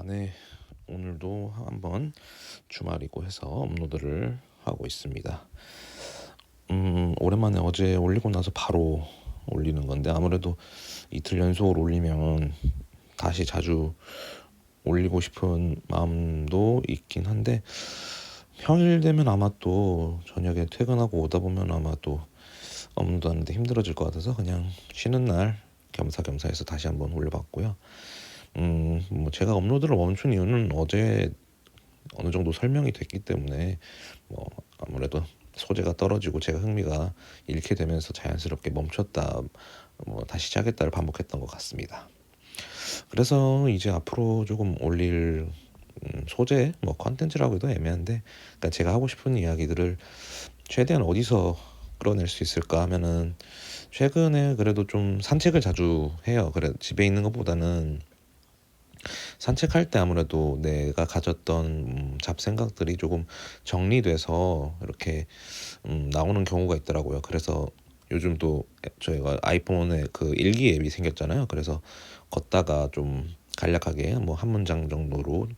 네. 오늘도 한번 주말이고 해서 업로드를 하고 있습니다. 오랜만에 어제 올리고 나서 바로 올리는 건데 아무래도 이틀 연속으로 올리면 다시 자주 올리고 싶은 마음도 있긴 한데 평일 되면 아마 또 저녁에 퇴근하고 오다 보면 아마 또 업로드하는데 힘들어질 것 같아서 그냥 쉬는 날 겸사겸사 해서 다시 한번 올려봤고요. 뭐 제가 업로드를 멈춘 이유는 어제 어느 정도 설명이 됐기 때문에 뭐 아무래도 소재가 떨어지고 제가 흥미가 잃게 되면서 자연스럽게 멈췄다, 뭐 다시 시작했다를 반복했던 것 같습니다. 그래서 이제 앞으로 조금 올릴 소재, 뭐 컨텐츠라고 해도 애매한데, 그러니까 제가 하고 싶은 이야기들을 최대한 어디서 끌어낼 수 있을까 하면은 최근에 그래도 좀 산책을 자주 해요. 그래 집에 있는 것보다는 산책할 때 아무래도 내가 가졌던 잡생각들이 조금 정리돼서 이렇게 나오는 경우가 있더라고요. 그래서 요즘 또 저희가 아이폰에 그 일기 앱이 생겼잖아요. 그래서 걷다가 좀 간략하게 뭐 한 문장 정도로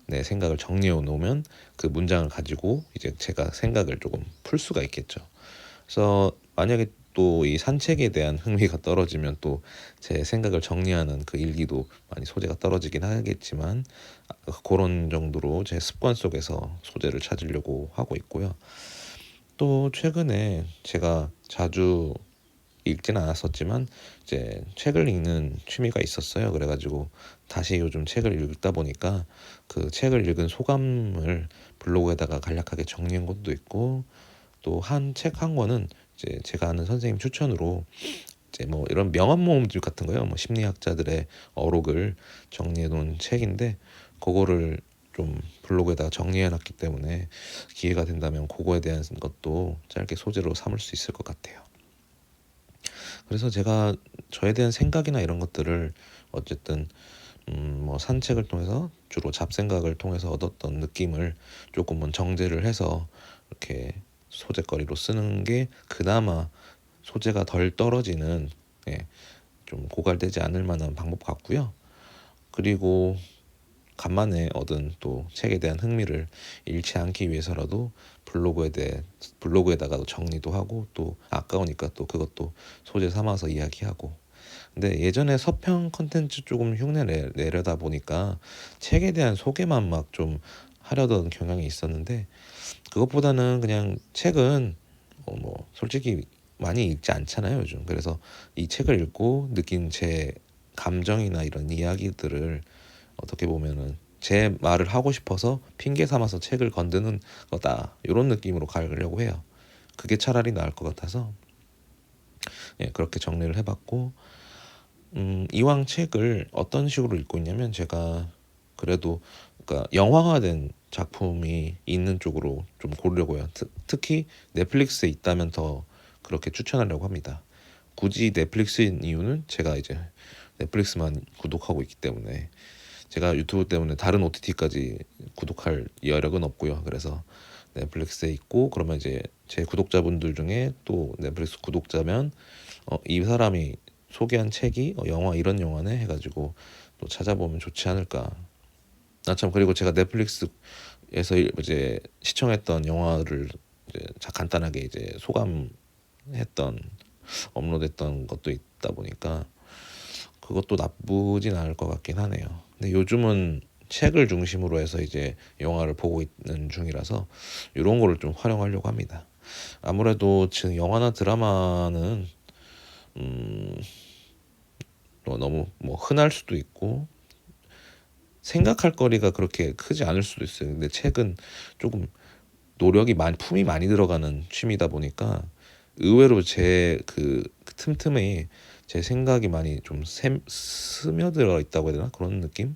내 생각을 정리해 놓으면 그 문장을 가지고 이제 제가 생각을 조금 풀 수가 있겠죠. 그래서 만약에 또 이 산책에 대한 흥미가 떨어지면 또 제 생각을 정리하는 그 일기도 많이 소재가 떨어지긴 하겠지만, 그런 정도로 제 습관 속에서 소재를 찾으려고 하고 있고요. 또 최근에 제가 자주 읽지는 않았었지만 이제 책을 읽는 취미가 있었어요. 그래가지고 다시 요즘 책을 읽다 보니까 그 책을 읽은 소감을 블로그에다가 간략하게 정리한 것도 있고, 또 한 책 한 권은 이제 제가 아는 선생님 추천으로 이제 뭐 이런 명언 모음집 같은 거요, 뭐 심리학자들의 어록을 정리해 놓은 책인데, 그거를 좀 블로그에다가 정리해 놨기 때문에 기회가 된다면 그거에 대한 것도 짧게 소재로 삼을 수 있을 것 같아요. 그래서 제가 저에 대한 생각이나 이런 것들을 어쨌든 뭐 산책을 통해서 주로 잡생각을 통해서 얻었던 느낌을 조금은 정제를 해서 이렇게 소재거리로 쓰는 게 그나마 소재가 덜 떨어지는, 예, 좀 고갈되지 않을 만한 방법 같고요. 그리고 간만에 얻은 또 책에 대한 흥미를 잃지 않기 위해서라도 블로그에다가 정리도 하고, 또 아까우니까 또 그것도 소재 삼아서 이야기하고. 근데 예전에 서평 컨텐츠 조금 내려다 보니까 책에 대한 소개만 막 좀 하려던 경향이 있었는데, 그것보다는 그냥 책은 뭐 솔직히 많이 읽지 않잖아요 요즘. 그래서 이 책을 읽고 느낀 제 감정이나 이런 이야기들을 어떻게 보면은 제 말을 하고 싶어서 핑계 삼아서 책을 건드는 거다, 이런 느낌으로 가려고 해요. 그게 차라리 나을 것 같아서, 예, 그렇게 정리를 해봤고, 이왕 책을 어떤 식으로 읽고 있냐면 제가 그래도 그러니까 영화화된 작품이 있는 쪽으로 좀 고르려고 해요. 특히 넷플릭스에 있다면 더 그렇게 추천하려고 합니다. 굳이 넷플릭스인 이유는 제가 이제 넷플릭스만 구독하고 있기 때문에, 제가 유튜브 때문에 다른 OTT까지 구독할 여력은 없고요. 그래서 넷플릭스에 있고, 그러면 이제 제 구독자분들 중에 또 넷플릭스 구독자면 이 사람이 소개한 책이 영화 이런 영화네 해가지고 또 찾아보면 좋지 않을까. 참, 그리고 제가 넷플릭스에서 이제 시청했던 영화를 이제 간단하게 이제 소감했던, 업로드했던 것도 있다 보니까 그것도 나쁘진 않을 것 같긴 하네요. 근데 요즘은 책을 중심으로 해서 이제 영화를 보고 있는 중이라서 이런 거를 좀 활용하려고 합니다. 아무래도 지금 영화나 드라마는 음, 너무 뭐 흔할 수도 있고 생각할 거리가 그렇게 크지 않을 수도 있어요. 근데 책은 조금 품이 많이 들어가는 취미다 보니까 의외로 제 그 틈틈이 제 생각이 많이 좀 스며들어 있다고 해야 되나, 그런 느낌?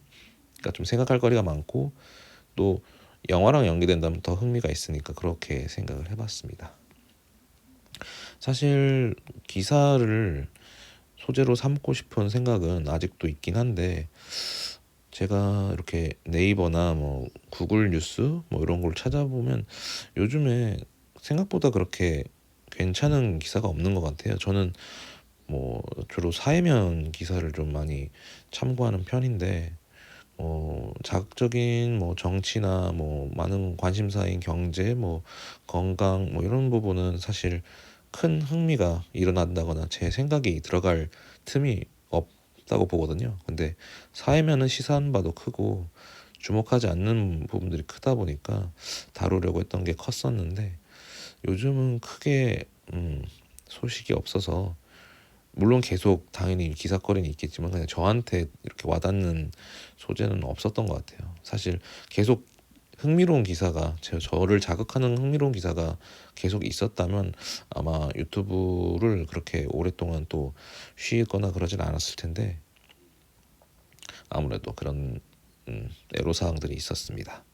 그러니까 좀 생각할 거리가 많고, 또 영화랑 연계된다면 더 흥미가 있으니까 그렇게 생각을 해봤습니다. 사실 기사를 소재로 삼고 싶은 생각은 아직도 있긴 한데, 제가 이렇게 네이버나 뭐 구글 뉴스 뭐 이런 걸 찾아보면 요즘에 생각보다 그렇게 괜찮은 기사가 없는 것 같아요. 저는 뭐 주로 사회면 기사를 좀 많이 참고하는 편인데, 자극적인 뭐 정치나 뭐 많은 관심사인 경제, 뭐 건강, 뭐 이런 부분은 사실 큰 흥미가 일어난다거나 제 생각이 들어갈 틈이 없다고 보거든요. 근데 사회면은 시사하는 바도 크고 주목하지 않는 부분들이 크다 보니까 다루려고 했던 게 컸었는데 요즘은 크게 소식이 없어서, 물론 계속 당연히 기사거리는 있겠지만 그냥 저한테 이렇게 와닿는 소재는 없었던 것 같아요. 사실 계속 흥미로운 기사가 저를 자극하는 흥미로운 기사가 계속 있었다면 아마 유튜브를 그렇게 오랫동안 또 쉬거나 그러진 않았을 텐데, 아무래도 그런 애로사항들이 있었습니다.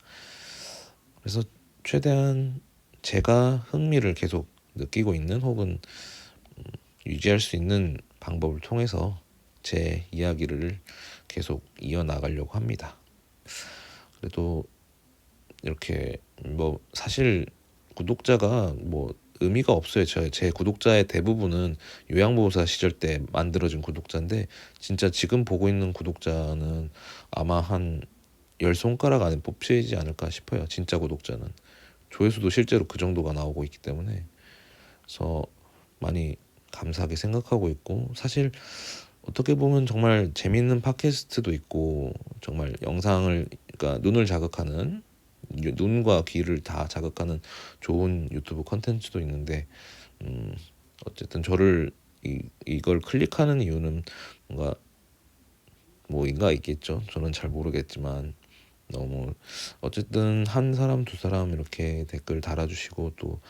그래서 최대한 제가 흥미를 계속 느끼고 있는, 혹은 유지할 수 있는 방법을 통해서 제 이야기를 계속 이어나가려고 합니다. 그래도 이렇게 뭐 사실 구독자가 뭐 의미가 없어요. 제 구독자의 대부분은 요양보호사 시절 때 만들어진 구독자인데, 진짜 지금 보고 있는 구독자는 아마 한 10손가락 안에 뽑히지 않을까 싶어요. 진짜 구독자는. 조회수도 실제로 그 정도가 나오고 있기 때문에, 그래서 많이 감사하게 생각하고 있고, 사실 어떻게 보면 정말 재밌는 팟캐스트도 있고, 정말 영상을, 그러니까 눈을 자극하는, 눈과 귀를 다 자극하는 좋은 유튜브 컨텐츠도 있는데, 어쨌든 저를 이걸 클릭하는 이유는 뭔가 뭐인가 있겠죠. 저는 잘 모르겠지만 너무, 어쨌든 한 사람 두 사람 이렇게 댓글 달아주시고 또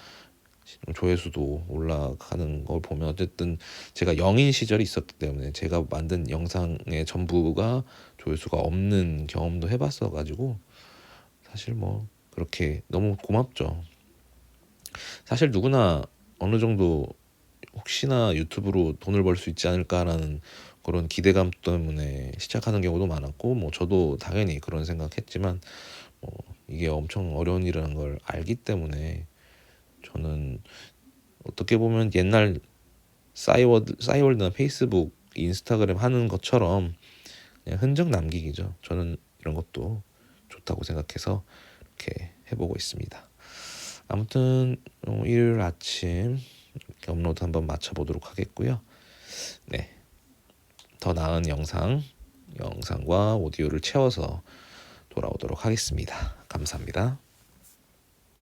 조회수도 올라가는 걸 보면, 어쨌든 제가 영인 시절이 있었기 때문에 제가 만든 영상의 전부가 조회수가 없는 경험도 해봤어 가지고 사실 뭐 그렇게 너무 고맙죠. 사실 누구나 어느 정도 혹시나 유튜브로 돈을 벌 수 있지 않을까라는 그런 기대감 때문에 시작하는 경우도 많았고, 뭐 저도 당연히 그런 생각했지만 이게 엄청 어려운 일이라는 걸 알기 때문에, 저는 어떻게 보면 옛날 싸이월드나 페이스북, 인스타그램 하는 것처럼 그냥 흔적 남기기죠. 저는 이런 것도 좋다고 생각해서 이렇게 해보고 있습니다. 아무튼 일요일 아침 이렇게 업로드 한번 맞춰보도록 하겠고요. 네, 더 나은 영상과 오디오를 채워서 돌아오도록 하겠습니다. 감사합니다.